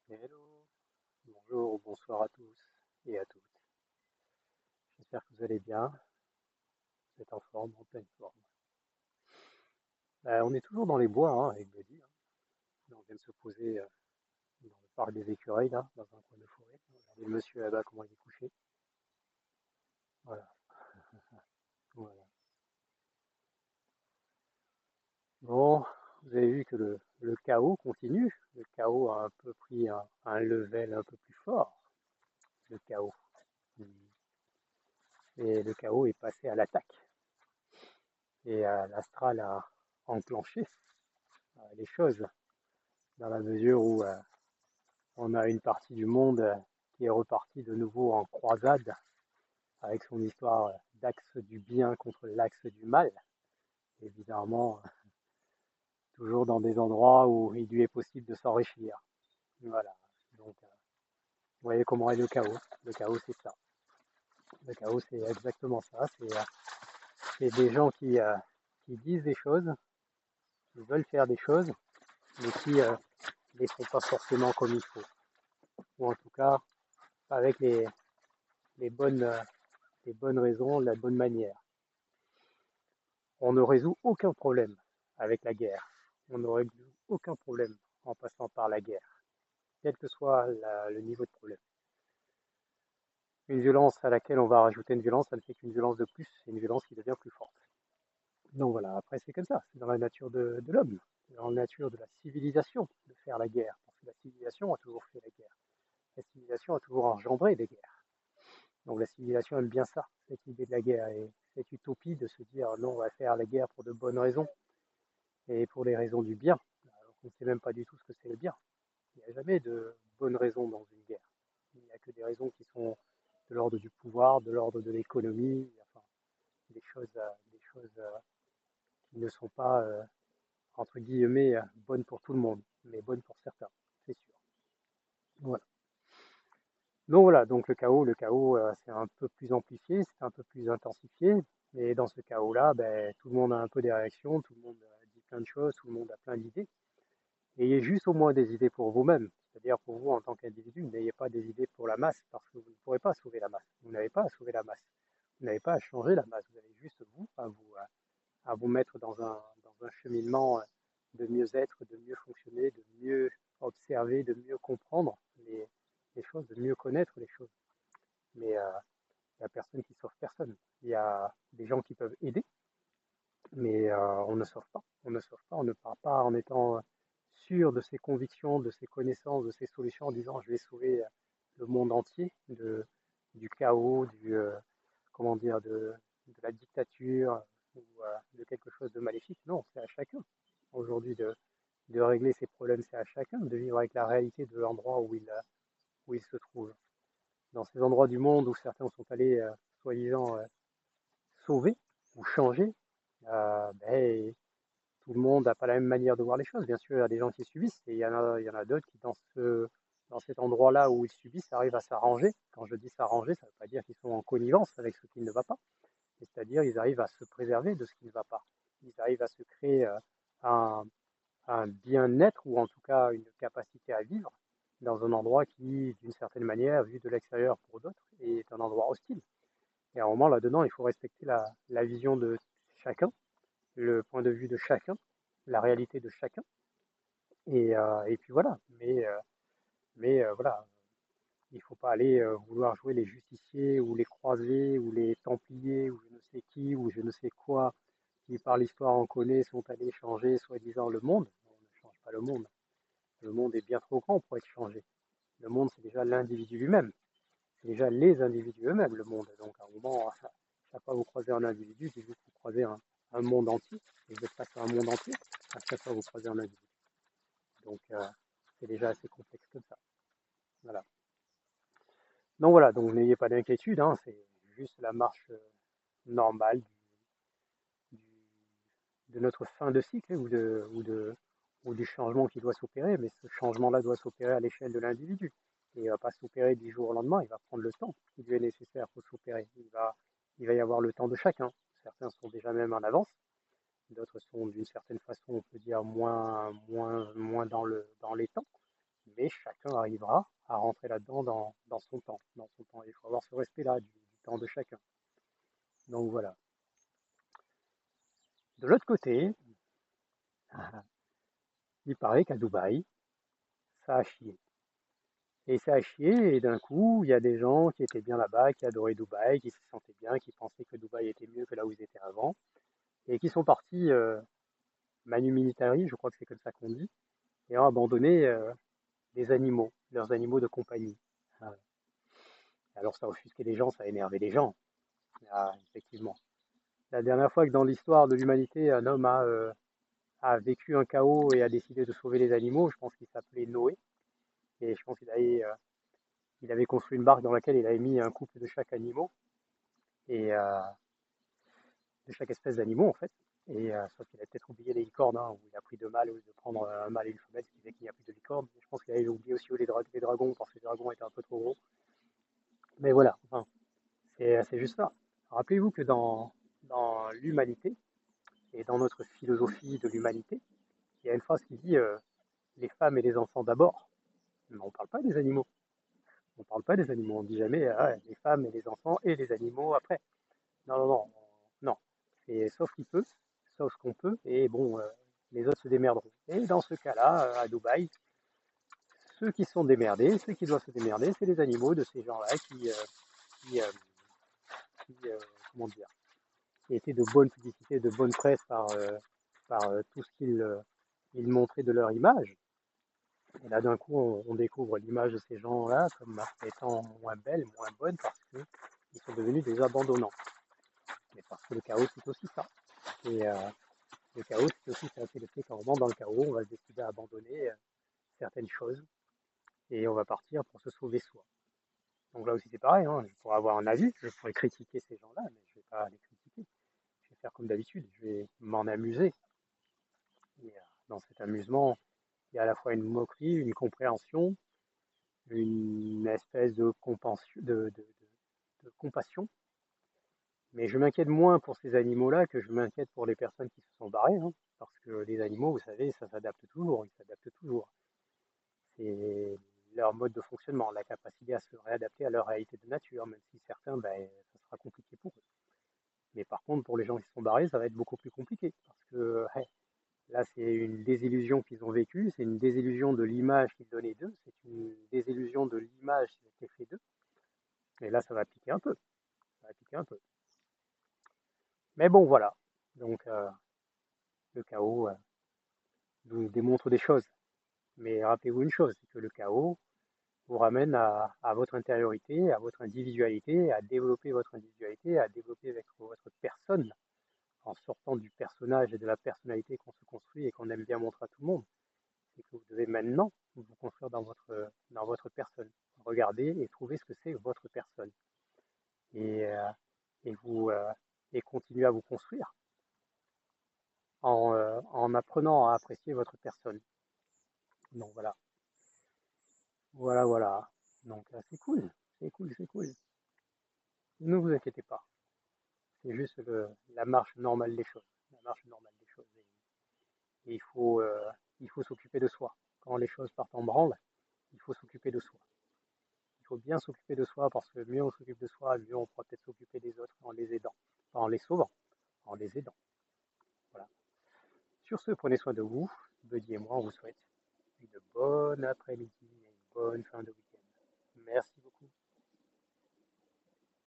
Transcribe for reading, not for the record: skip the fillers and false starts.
Hello, bonjour, bonsoir à tous et à toutes. J'espère que vous allez bien, vous êtes en forme, en pleine forme. On est toujours dans les bois hein, avec Buddy. On vient de se poser dans le parc des écureuils, là, dans un coin de forêt. Regardez le monsieur là-bas, comment il est couché. Voilà, voilà. Bon, vous avez vu que le chaos continue. Le chaos a un peu pris un level un peu plus fort. Le chaos. Et le chaos est passé à l'attaque. Et l'astral a enclenché les choses dans la mesure où on a une partie du monde qui est repartie de nouveau en croisade avec son histoire d'axe du bien contre l'axe du mal. Évidemment, toujours dans des endroits où il lui est possible de s'enrichir. Voilà. Donc, vous voyez comment est le chaos. Le chaos, c'est ça. Le chaos, c'est exactement ça. C'est des gens qui disent des choses, qui veulent faire des choses, mais qui ne les font pas forcément comme il faut. Ou en tout cas, avec les bonnes, les bonnes raisons, la bonne manière. On ne résout aucun problème avec la guerre. On ne résout aucun problème en passant par la guerre, quel que soit le niveau de problème. Une violence à laquelle on va rajouter une violence, ça ne fait qu'une violence de plus, c'est une violence qui devient plus forte. Donc voilà, après c'est comme ça, c'est dans la nature de l'homme, c'est dans la nature de la civilisation de faire la guerre, parce que la civilisation a toujours fait la guerre. La civilisation a toujours engendré des guerres. Donc la civilisation aime bien ça, cette idée de la guerre et cette utopie de se dire non, on va faire la guerre pour de bonnes raisons et pour les raisons du bien. Alors qu'on ne sait même pas du tout ce que c'est le bien. Il n'y a jamais de bonnes raisons dans une guerre. Il n'y a que des raisons qui sont de l'ordre du pouvoir, de l'ordre de l'économie, enfin, des choses qui ne sont pas, entre guillemets, bonnes pour tout le monde, mais bonnes pour certains, c'est sûr. Voilà. Donc voilà, donc le chaos, c'est un peu plus amplifié, c'est un peu plus intensifié. Et dans ce chaos-là, ben, tout le monde a un peu des réactions, tout le monde dit plein de choses, tout le monde a plein d'idées. Ayez juste au moins des idées pour vous-même, c'est-à-dire pour vous en tant qu'individu, n'ayez pas des idées pour la masse, parce que vous ne pourrez pas sauver la masse. Vous n'avez pas à sauver la masse. Vous n'avez pas à changer la masse. Vous avez juste vous à vous mettre dans un cheminement de mieux-être, de mieux fonctionner, de mieux observer, de mieux comprendre les choses, de mieux connaître les choses. Mais il n'y a personne qui sauve personne. Il y a des gens qui peuvent aider, mais on ne sauve pas. On ne sauve pas, on ne part pas en étant sûr de ses convictions, de ses connaissances, de ses solutions, en disant je vais sauver le monde entier du chaos, comment dire, de la dictature ou de quelque chose de maléfique. Non, c'est à chacun aujourd'hui de régler ses problèmes, c'est à chacun de vivre avec la réalité de l'endroit où il se trouve. Dans ces endroits du monde où certains sont allés, soi-disant, sauver ou changer, ben, tout le monde n'a pas la même manière de voir les choses. Bien sûr, il y a des gens qui subissent et il y en a d'autres qui, dans cet endroit-là où ils subissent, arrivent à s'arranger. Quand je dis s'arranger, ça ne veut pas dire qu'ils sont en connivence avec ce qui ne va pas, c'est-à-dire ils arrivent à se préserver de ce qui ne va pas. Ils arrivent à se créer un, un bien-être ou en tout cas une capacité à vivre dans un endroit qui, d'une certaine manière, vu de l'extérieur pour d'autres, est un endroit hostile. Et à un moment là-dedans, il faut respecter la vision de chacun, le point de vue de chacun, la réalité de chacun. Et puis voilà. Mais voilà, il ne faut pas aller vouloir jouer les justiciers ou les croisés ou les templiers ou je ne sais qui ou je ne sais quoi qui par l'histoire on connaît sont allés changer soi-disant le monde. On ne change pas le monde. Le monde est bien trop grand pour être changé. Le monde, c'est déjà l'individu lui-même. C'est déjà les individus eux-mêmes, le monde. Donc à un moment, chaque fois que vous croisez un individu, c'est juste que vous croisez un monde entier. Et vous êtes face à un monde entier à chaque fois que vous croisez un individu. Donc c'est déjà assez complexe comme ça. Voilà. Donc voilà, donc n'ayez pas d'inquiétude, hein, c'est juste la marche normale du- de notre fin de cycle ou du changement qui doit s'opérer, mais ce changement-là doit s'opérer à l'échelle de l'individu. Et il ne va pas s'opérer du jour au lendemain, il va prendre le temps qui lui est nécessaire pour s'opérer. Il va y avoir le temps de chacun. Certains sont déjà même en avance, d'autres sont d'une certaine façon, on peut dire, moins dans les temps, mais chacun arrivera à rentrer là-dedans dans son temps, dans son temps. Il faut avoir ce respect-là du temps de chacun. Donc voilà. De l'autre côté, il paraît qu'à Dubaï, ça a chié. Et ça a chié, et d'un coup, il y a des gens qui étaient bien là-bas, qui adoraient Dubaï, qui se sentaient bien, qui pensaient que Dubaï était mieux que là où ils étaient avant, et qui sont partis manu militari, je crois que c'est comme ça qu'on dit, et ont abandonné les animaux, leurs animaux de compagnie. Ah, alors ça offusquait les gens, ça a énervé les gens. Ah, effectivement. La dernière fois que dans l'histoire de l'humanité, un homme a vécu un chaos et a décidé de sauver les animaux, je pense qu'il s'appelait Noé. Et je pense il avait construit une barque dans laquelle il avait mis un couple de chaque animal, et de chaque espèce d'animaux en fait. Et sauf qu'il a peut-être oublié les licornes, hein, où il a pris deux mâles au lieu de prendre un mâle et une femelle, ce qui fait qu'il n'y a plus de licornes. Et je pense qu'il avait oublié aussi les dragons, parce que les dragons étaient un peu trop gros. Mais voilà, enfin, c'est juste ça. Rappelez-vous que dans l'humanité et dans notre philosophie de l'humanité, il y a une phrase qui dit les femmes et les enfants d'abord. Mais on ne parle pas des animaux. On ne parle pas des animaux. On ne dit jamais les femmes et les enfants et les animaux après. Non, non, non. Non. C'est sauf qu'il peut, sauf ce qu'on peut. Et bon, les autres se démerderont. Et dans ce cas-là, à Dubaï, ceux qui sont démerdés, ceux qui doivent se démerder, c'est les animaux de ces gens-là qui, qui, comment dire, qui étaient de bonne publicité, de bonne presse par tout ce qu'ils montraient de leur image. Et là, d'un coup, on découvre l'image de ces gens-là comme étant moins belle, moins bonne, parce qu'ils sont devenus des abandonnants. Mais parce que le chaos, c'est aussi ça. Et le chaos, c'est aussi ça. C'est le fait qu'en moment, dans le chaos, on va se décider à abandonner certaines choses et on va partir pour se sauver soi. Donc là aussi, c'est pareil. Hein. Je pourrais avoir un avis, je pourrais critiquer ces gens-là, mais je ne vais pas les critiquer. Je vais faire comme d'habitude, je vais m'en amuser. Et dans cet amusement, il y a à la fois une moquerie, une compréhension, une espèce de compassion. Mais je m'inquiète moins pour ces animaux-là que je m'inquiète pour les personnes qui se sont barrées, hein, parce que les animaux, vous savez, ça s'adapte toujours, ils s'adaptent toujours. C'est leur mode de fonctionnement, la capacité à se réadapter à leur réalité de nature, même si certains, ben, ça sera compliqué pour eux. Mais par contre, pour les gens qui se sont barrés, ça va être beaucoup plus compliqué, parce que là, c'est une désillusion qu'ils ont vécue, c'est une désillusion de l'image qu'ils donnaient d'eux, c'est une désillusion de l'image qui était fait d'eux, et là, ça va piquer un peu, ça va piquer un peu. Mais bon, voilà. Donc, le chaos nous démontre des choses. Mais rappelez-vous une chose, c'est que le chaos vous ramène à votre intériorité, à votre individualité, à développer votre individualité, à développer votre personne, en sortant du personnage et de la personnalité qu'on se construit et qu'on aime bien montrer à tout le monde. C'est que vous devez maintenant vous construire dans votre personne. Regardez et trouver ce que c'est votre personne. Et, et vous et continuer à vous construire en apprenant à apprécier votre personne. Donc voilà, voilà, voilà. Donc c'est cool, c'est cool, c'est cool. Ne vous inquiétez pas, c'est juste la marche normale des choses. La marche normale des choses. Et il faut s'occuper de soi. Quand les choses partent en branle, il faut s'occuper de soi. Il faut bien s'occuper de soi parce que mieux on s'occupe de soi, mieux on pourra peut-être s'occuper des autres en les aidant. Pas en les sauvant, en les aidant. Voilà. Sur ce, prenez soin de vous. Buddy et moi, on vous souhaite une bonne après-midi et une bonne fin de week-end.